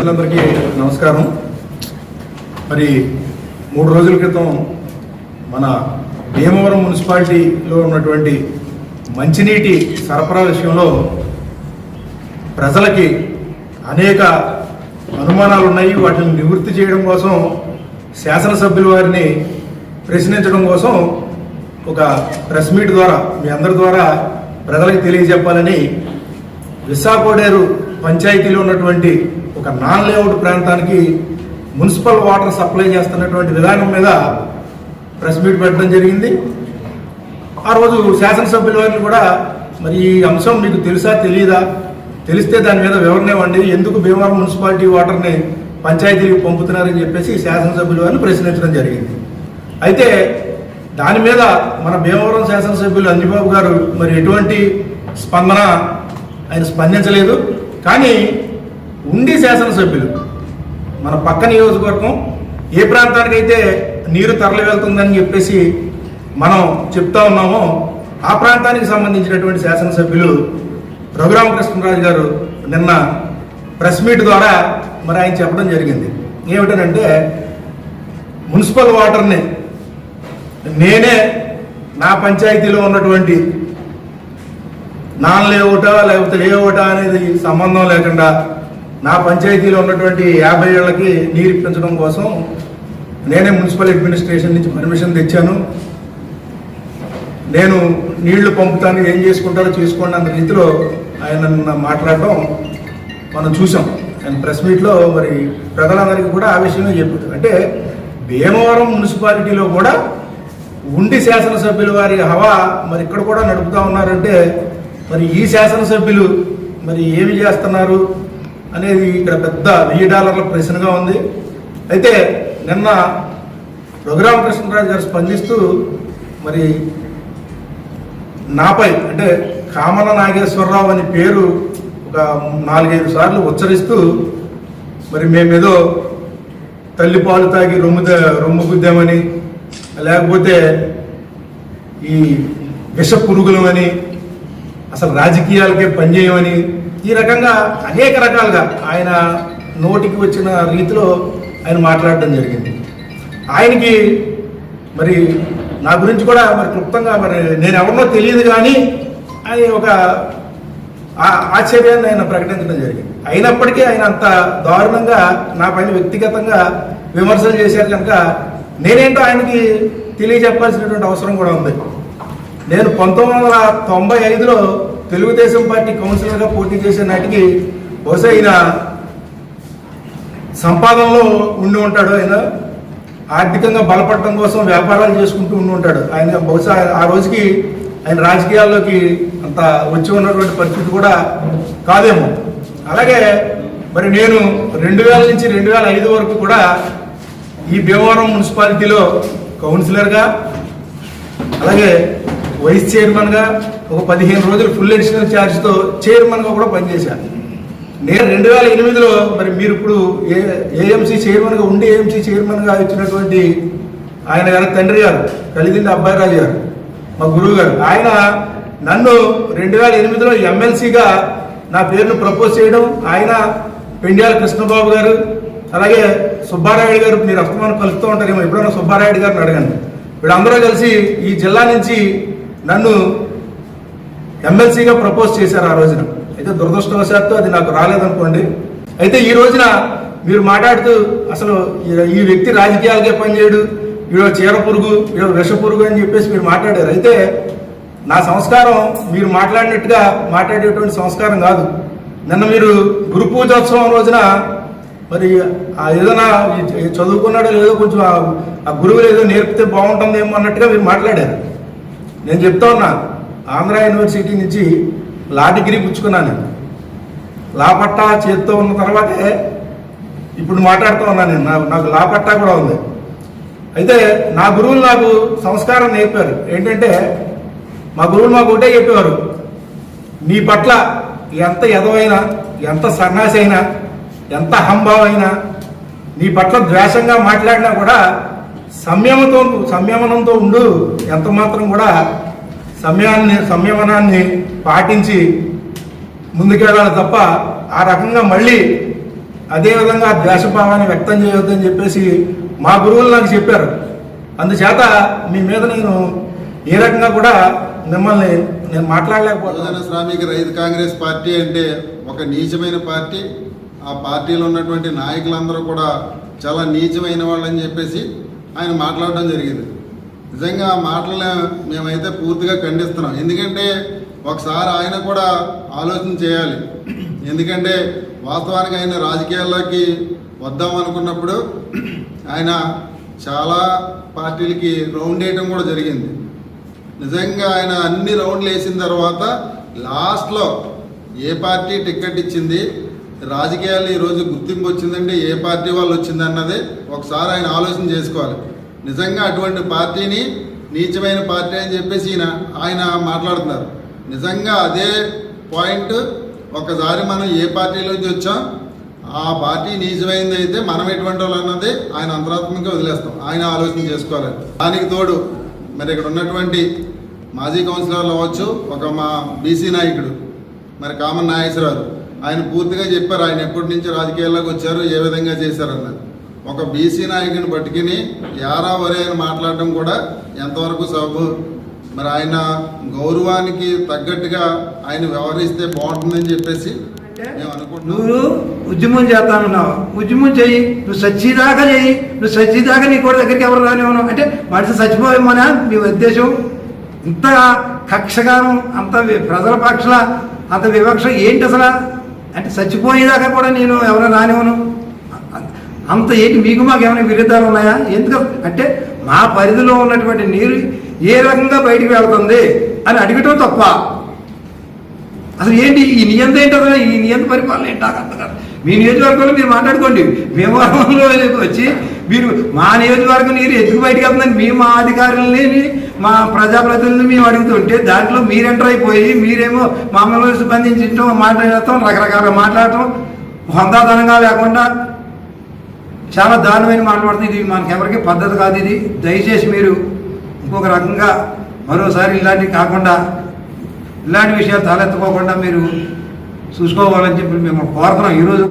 పెద్దలందరికీ నమస్కారం. మరి 3 రోజుల క్రితం మన భీమవరం మున్సిపాలిటీలో ఉన్నటువంటి మంచినీటి సరఫరా విషయంలో ప్రజలకి అనేక అనుమానాలు ఉన్నాయి. వాటిని నివృత్తి చేయడం కోసం శాసనసభ్యుల వారిని ప్రశ్నించడం కోసం ఒక ప్రెస్ మీట్ ద్వారా మీ అందరి ద్వారా ప్రజలకు తెలియజెప్పాలని విశాఖోడేరు పంచాయతీలో ఉన్నటువంటి ఒక నాన్ లేఅవుట్ ప్రాంతానికి మున్సిపల్ వాటర్ సప్లై చేస్తున్నటువంటి విధానం మీద ప్రెస్ మీట్ పెట్టడం జరిగింది. ఆ రోజు శాసనసభ్యుల వారిని కూడా మరి ఈ అంశం మీకు తెలుసా తెలియదా, తెలిస్తే దాని మీద వివరణ ఇవ్వండి, ఎందుకు భీమవరం మున్సిపాలిటీ వాటర్ని పంచాయతీలకు పంపుతున్నారని చెప్పేసి శాసనసభ్యుల వారిని ప్రశ్నించడం జరిగింది. అయితే దాని మీద మన భీమవరం శాసనసభ్యులు అంజిబాబు గారు మరి ఎటువంటి స్పందన ఆయన స్పందించలేదు. కానీ ఉండి శాసనసభ్యులు మన పక్క నియోజకవర్గం ఏ ప్రాంతానికైతే నీరు తరలి వెళ్తుందని చెప్పేసి మనం చెప్తా ఉన్నామో ఆ ప్రాంతానికి సంబంధించినటువంటి శాసనసభ్యులు రఘురామకృష్ణరాజు గారు నిన్న ప్రెస్ మీట్ ద్వారా మరి ఆయన చెప్పడం జరిగింది. ఏమిటనంటే మున్సిపల్ వాటర్ని నేనే నా పంచాయతీలో ఉన్నటువంటి నాన్ లేఅవుటా లేకపోతే లేఅవుటా అనేది సంబంధం లేకుండా నా పంచాయతీలో ఉన్నటువంటి 50 ఏళ్లకి నీరు ఇప్పించడం కోసం నేనే మున్సిపల్ అడ్మినిస్ట్రేషన్ నుంచి పర్మిషన్ తెచ్చాను, నేను నీళ్లు పంపుతాను, ఏం చేసుకుంటారో చేసుకోండి అన్న రీతిలో ఆయన మాట్లాడటం మనం చూసాం. ఆయన ప్రెస్ మీట్లో మరి ప్రజలందరికీ కూడా ఆ విషయమే చెప్పారు. అంటే భీమవరం మున్సిపాలిటీలో కూడా ఉండి శాసనసభ్యుల వారి హవా మరి ఇక్కడ కూడా నడుపుతా ఉన్నారంటే మరి ఈ శాసనసభ్యులు మరి ఏమి చేస్తున్నారు అనేది ఇక్కడ పెద్ద $1000 ప్రశ్నగా ఉంది. అయితే నిన్న రఘురామకృష్ణరాజు గారు స్పందిస్తూ మరి నాపై అంటే కామన నాగేశ్వరరావు అని పేరు ఒక 4-5 సార్లు ఉచ్చరిస్తూ మరి మేమేదో తల్లిపాలు తాగి రొమ్ము గుద్దామని, లేకపోతే ఈ విష పురుగులమని, అసలు రాజకీయాలకే పనిచేయమని, ఈ రకంగా అనేక రకాలుగా ఆయన నోటికి వచ్చిన రీతిలో ఆయన మాట్లాడడం జరిగింది. ఆయనకి మరి నా గురించి కూడా మరి క్లుప్తంగా మరి నేను ఎవరినో తెలియదు కానీ ఆయన ఒక ఆశ్చర్యాన్ని ఆయన ప్రకటించడం జరిగింది. అయినప్పటికీ ఆయన అంత దారుణంగా నా పైన వ్యక్తిగతంగా విమర్శలు చేశారు కనుక నేనేంటో ఆయనకి తెలియజెప్పాల్సినటువంటి అవసరం కూడా ఉంది. నేను 1995లో తెలుగుదేశం పార్టీ కౌన్సిలర్గా పోటీ చేసే నాటికి బహుశా ఆయన సంపాదనలో ఉండి ఉంటాడు. ఆయన ఆర్థికంగా బలపడటం కోసం వ్యాపారాలు చేసుకుంటూ ఉండి ఉంటాడు. ఆయన బహుశా ఆ రోజుకి ఆయన రాజకీయాల్లోకి అంత వచ్చి ఉన్నటువంటి పరిస్థితి కూడా కాదేమో. అలాగే మరి నేను 2000 నుంచి 2005 వరకు కూడా ఈ భీమవరం మున్సిపాలిటీలో కౌన్సిలర్గా, అలాగే వైస్ చైర్మన్గా ఒక 15 రోజులు ఫుల్ అడిషనల్ ఛార్జ్తో చైర్మన్గా కూడా పనిచేశాను. నేను 2008లో మరి మీరు ఇప్పుడు ఏఎంసీ చైర్మన్గా ఉండి ఏఎంసీ చైర్మన్గా ఇచ్చినటువంటి ఆయన గారు తండ్రి గారు కలిదిండి అబ్బాయిరాజు గారు మా గురువు గారు, ఆయన నన్ను 2008లో ఎమ్మెల్సీగా నా పేరును ప్రపోజ్ చేయడం, ఆయన పెండ్యాల కృష్ణబాబు గారు అలాగే సుబ్బారాయుడు గారు, మీరు అస్తమానం కలుస్తూ ఉంటారేమో, ఎప్పుడైనా సుబ్బారాయుడు గారిని అడగండి, వీళ్ళందరూ కలిసి ఈ జిల్లా నుంచి నన్ను ఎమ్మెల్సీగా ప్రపోజ్ చేశారు ఆ రోజున. అయితే దురదృష్టవశాత్తు అది నాకు రాలేదనుకోండి. అయితే ఈ రోజున మీరు మాట్లాడుతూ అసలు ఈ వ్యక్తి రాజకీయాలకే పనిచేయడు, వీడో చీర పురుగు, వీడో విష పురుగు అని చెప్పేసి మీరు మాట్లాడారు. అయితే నా సంస్కారం మీరు మాట్లాడినట్టుగా మాట్లాడేటువంటి సంస్కారం కాదు. నిన్న మీరు గురు పూజోత్సవం రోజున మరి ఏదైనా చదువుకున్నాడో లేదో కొంచెం ఆ గురువులు ఏదో నేర్పితే బాగుంటుందేమో అన్నట్టుగా మీరు మాట్లాడారు. నేను చెప్తా ఉన్నా, ఆంధ్ర యూనివర్సిటీ నుంచి లా డిగ్రీ పుచ్చుకున్నాను. లా పట్టా చేతితో ఉన్న తర్వాతే ఇప్పుడు మాట్లాడుతూ ఉన్నాను. నేను నాకు లా పట్టా కూడా ఉంది. అయితే నా గురువులు నాకు సంస్కారం నేర్పారు. ఏంటంటే మా గురువులు మాకు ఒకటే చెప్పేవారు, నీ పట్ల ఎంత ఎదవైనా, ఎంత సన్నాసి అయినా, ఎంత హంభావైనా, నీ పట్ల ద్వేషంగా మాట్లాడినా కూడా సంయమనంతో ఉండు, ఎంత మాత్రం కూడా సంయమనాన్ని పాటించి ముందుకెళ్ళాలి తప్ప ఆ రకంగా మళ్ళీ అదేవిధంగా ద్వేషభావాన్ని వ్యక్తం చేయొద్దని చెప్పేసి మా గురువులు నాకు చెప్పారు. అందుచేత మీ మీద నేను ఏ రకంగా కూడా మిమ్మల్ని నేను మాట్లాడలేకపోతున్నాను. శ్రామిక రైతు కాంగ్రెస్ పార్టీ అంటే ఒక నీచమైన పార్టీ. ఆ పార్టీలో ఉన్నటువంటి నాయకులందరూ కూడా చాలా నీచమైన వాళ్ళని చెప్పేసి ఆయన మాట్లాడడం జరిగింది. నిజంగా ఆ మాటలను మేమైతే పూర్తిగా ఖండిస్తున్నాం. ఎందుకంటే ఒకసారి ఆయన కూడా ఆలోచన చేయాలి. ఎందుకంటే వాస్తవానికి ఆయన రాజకీయాల్లోకి వద్దామనుకున్నప్పుడు ఆయన చాలా పార్టీలకి రౌండ్ వేయడం కూడా జరిగింది. నిజంగా ఆయన అన్ని రౌండ్లు వేసిన తర్వాత లాస్ట్లో ఏ పార్టీ టికెట్ ఇచ్చింది, రాజకీయాలు ఈరోజు గుర్తింపు వచ్చిందంటే ఏ పార్టీ వాళ్ళు వచ్చింది అన్నది ఒకసారి ఆయన ఆలోచన చేసుకోవాలి. నిజంగా అటువంటి పార్టీని నీచమైన పార్టీ అని చెప్పేసి ఆయన మాట్లాడుతున్నారు. నిజంగా అదే పాయింట్ ఒకసారి మనం ఏ పార్టీలోంచి వచ్చాం, ఆ పార్టీ నీచమైంది అయితే మనం ఎటువంటి వాళ్ళు అన్నది ఆయన అంతరాత్మకంగా వదిలేస్తాం. ఆయన ఆలోచన చేసుకోవాలి. దానికి తోడు మరి ఇక్కడ ఉన్నటువంటి మాజీ కౌన్సిలర్లు అవ్వచ్చు, ఒక మా బీసీ నాయకుడు మరి కామన్ నాగేశ్వరరావు, ఆయన పూర్తిగా చెప్పారు ఆయన ఎప్పటి నుంచి రాజకీయాల్లోకి వచ్చారు, ఏ విధంగా చేశారన్నది. ఒక బీసీ నాయకుని పట్టుకుని యారా వరే అని మాట్లాడడం కూడా ఎంతవరకు సబబు? మరి ఆయన గౌరవానికి తగ్గట్టుగా ఆయన వ్యవహరిస్తే బాగుంటుందని చెప్పేసి మేము అనుకుంటున్నాం. నువ్వు ఉద్యమం చేస్తానున్నావు, ఉద్యమం చెయ్యి, నువ్వు సచ్చిదాకా చెయ్యి, నువ్వు సచ్చిదాకా నీ కూడా దగ్గరికి ఎవరు రానివ్వను అంటే మనిషి చచ్చిపోయేమోనా మీ ఉద్దేశం? ఇంత కక్షగానం, అంత ప్రజల పక్షల అంత వివక్ష ఏంటి అసలు? అంటే చచ్చిపోయేదాకా కూడా నేను ఎవరైనా రానివ్వను అంత ఏంటి? మీకు మాకు ఏమైనా విరుద్ధాలు ఉన్నాయా? ఎందుకు అంటే మా పరిధిలో ఉన్నటువంటి నీరు ఏ రకంగా బయటికి వెళ్తుంది అని అడగటం తప్ప అసలు ఏంటి ఈ నియంత ఏంటి? అసలు ఈ నియంత పరిపాలన ఏంటి? నాకు అర్థం కాదు. మీ నియోజకవర్గంలో మీరు మాట్లాడుకోండి, భీమవరంలో వచ్చి మీరు మా నియోజకవర్గం నీరు ఎందుకు బయటకు వెళ్తుందని మేము మా అధికారులని మా ప్రజాప్రతినిధులను మేము అడుగుతుంటే దాంట్లో మీరు ఎంటర్ అయిపోయి మీరేమో మమ్మల్ని స్పందించడం, మాట్లాడటం, రకరకాలుగా మాట్లాడటం, హొందాతనంగా లేకుండా చాలా దారుణమైన మాట్లాడుతుంది. ఇది మనకెవరికి పద్ధతి కాదు. ఇది దయచేసి మీరు ఇంకొక రకంగా మరోసారి ఇలాంటివి కాకుండా, ఇలాంటి విషయాలు తలెత్తుకోకుండా మీరు చూసుకోవాలని చెప్పి మేము కోరుతున్నాం ఈరోజు.